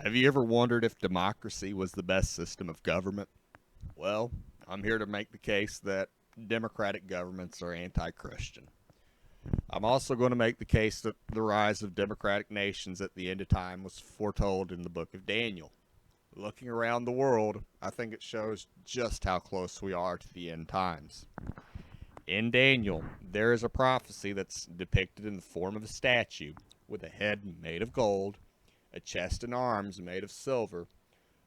Have you ever wondered if democracy was the best system of government? Well, I'm here to make the case that democratic governments are anti Christian. I'm also going to make the case that the rise of democratic nations at the end of time was foretold in the book of Daniel. Looking around the world, I think it shows just how close we are to the end times. In Daniel, there is a prophecy that's depicted in the form of a statue with a head made of gold, a chest and arms made of silver,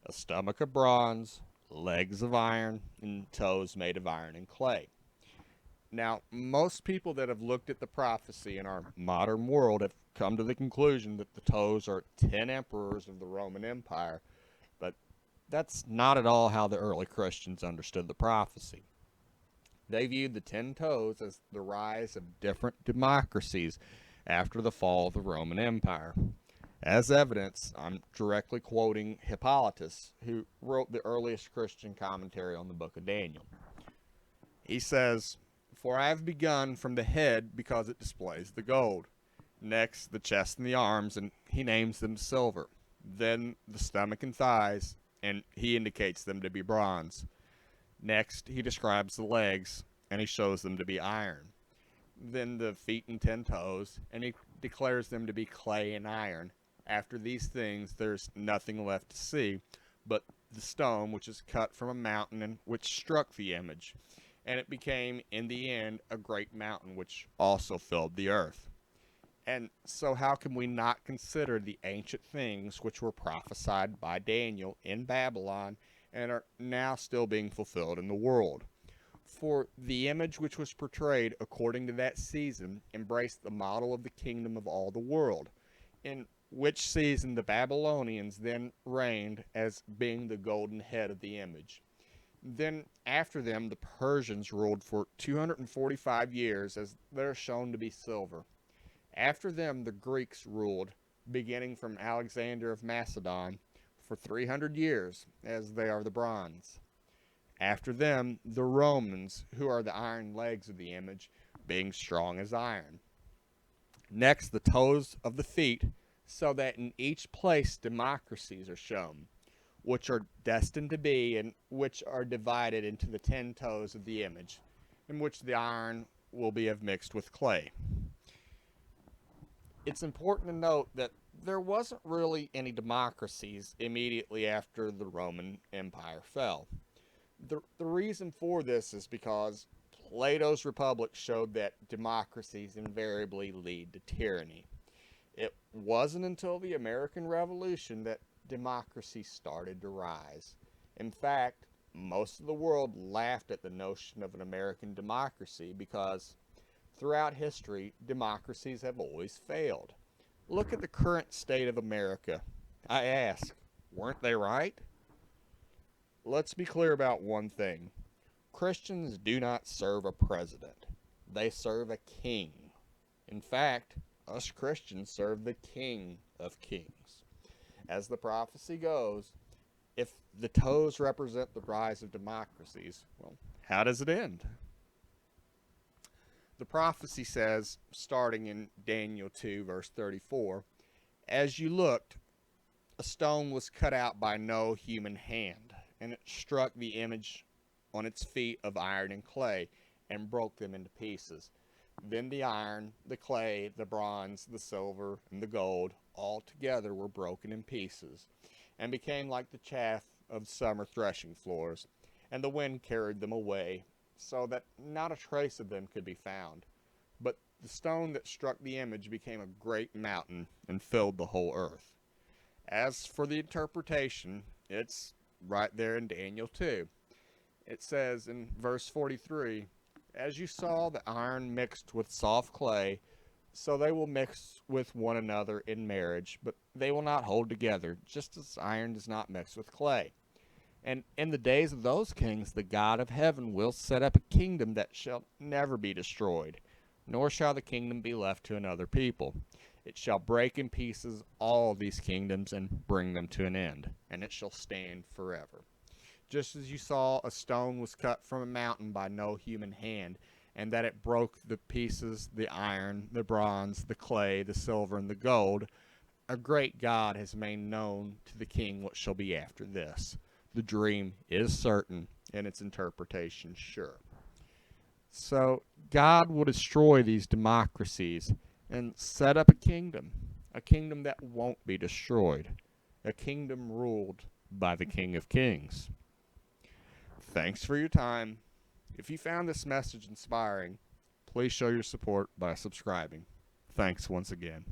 a stomach of bronze, legs of iron, and toes made of iron and clay. Now, most people that have looked at the prophecy in our modern world have come to the conclusion that the toes are 10 emperors of the Roman Empire, but that's not at all how the early Christians understood the prophecy. They viewed the 10 toes as the rise of different democracies after the fall of the Roman Empire. As evidence, I'm directly quoting Hippolytus, who wrote the earliest Christian commentary on the book of Daniel. He says, "For I have begun from the head because it displays the gold. Next, the chest and the arms, and he names them silver. Then the stomach and thighs, and he indicates them to be bronze. Next, he describes the legs, and he shows them to be iron. Then the feet and 10 toes, and he declares them to be clay and iron. After these things, there's nothing left to see but the stone which is cut from a mountain and which struck the image. And it became, in the end, a great mountain which also filled the earth." And so, how can we not consider the ancient things which were prophesied by Daniel in Babylon and are now still being fulfilled in the world? For the image which was portrayed according to that season embraced the model of the kingdom of all the world, in which season the Babylonians then reigned as being the golden head of the image. Then after them the Persians ruled for 245 years as they're shown to be silver. After them the Greeks ruled, beginning from Alexander of Macedon, for 300 years as they are the bronze. After them the Romans, who are the iron legs of the image, being strong as iron. Next the toes of the feet, so that in each place democracies are shown, which are destined to be and which are divided into the 10 toes of the image, in which the iron will be of mixed with clay. It's important to note that there wasn't really any democracies immediately after the Roman Empire fell. The reason for this is because Plato's Republic showed that democracies invariably lead to tyranny. It wasn't until the American Revolution that democracy started to rise. In fact, most of the world laughed at the notion of an American democracy because throughout history, democracies have always failed. Look at the current state of America. I ask, weren't they right? Let's be clear about one thing. Christians do not serve a president. They serve a king. In fact, us Christians serve the King of Kings. As the prophecy goes, if the toes represent the rise of democracies, well, how does it end? The prophecy says, starting in Daniel 2, verse 34, "As you looked, a stone was cut out by no human hand, and it struck the image on its feet of iron and clay, and broke them into pieces. Then the iron, the clay, the bronze, the silver, and the gold, all together were broken in pieces, and became like the chaff of summer threshing floors, and the wind carried them away, so that not a trace of them could be found. But the stone that struck the image became a great mountain and filled the whole earth." As for the interpretation, it's right there in Daniel 2. It says in verse 43, "As you saw the iron mixed with soft clay, so they will mix with one another in marriage, but they will not hold together, just as iron does not mix with clay. And in the days of those kings, the God of heaven will set up a kingdom that shall never be destroyed, nor shall the kingdom be left to another people. It shall break in pieces all these kingdoms and bring them to an end, and it shall stand forever. Just as you saw a stone was cut from a mountain by no human hand, and that it broke the pieces, the iron, the bronze, the clay, the silver, and the gold, A great God has made known to the king what shall be after this. The dream is certain, and its interpretation sure. So God will destroy these democracies and set up a kingdom that won't be destroyed, a kingdom ruled by the King of Kings. Thanks for your time. If you found this message inspiring, please show your support by subscribing. Thanks once again.